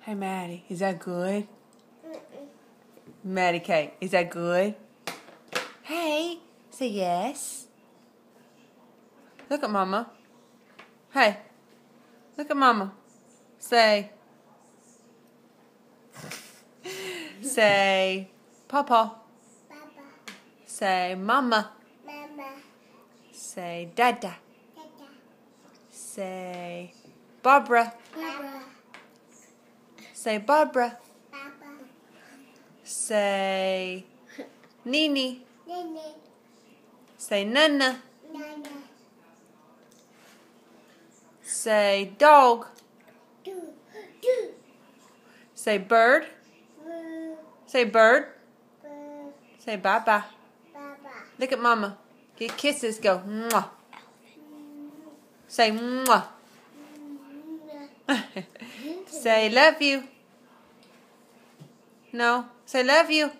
Hey, Maddie, is that good? Maddie K, is that good? Hey, say yes. Look at Mama. Hey, look at Mama. Say Papa. Papa. Say Mama. Mama. Say Dada. Dada. Say Barbara. Barbara. Say Barbara. Papa. Say Nini. Nene. Say Nana. Nana. Say dog. Do. Do. Say bird. Boo. Say bird. Boo. Say bye-bye. Baba. Look at Mama. Get kisses. Go. Mwah. Say mwah. Say love you. No. Say love you.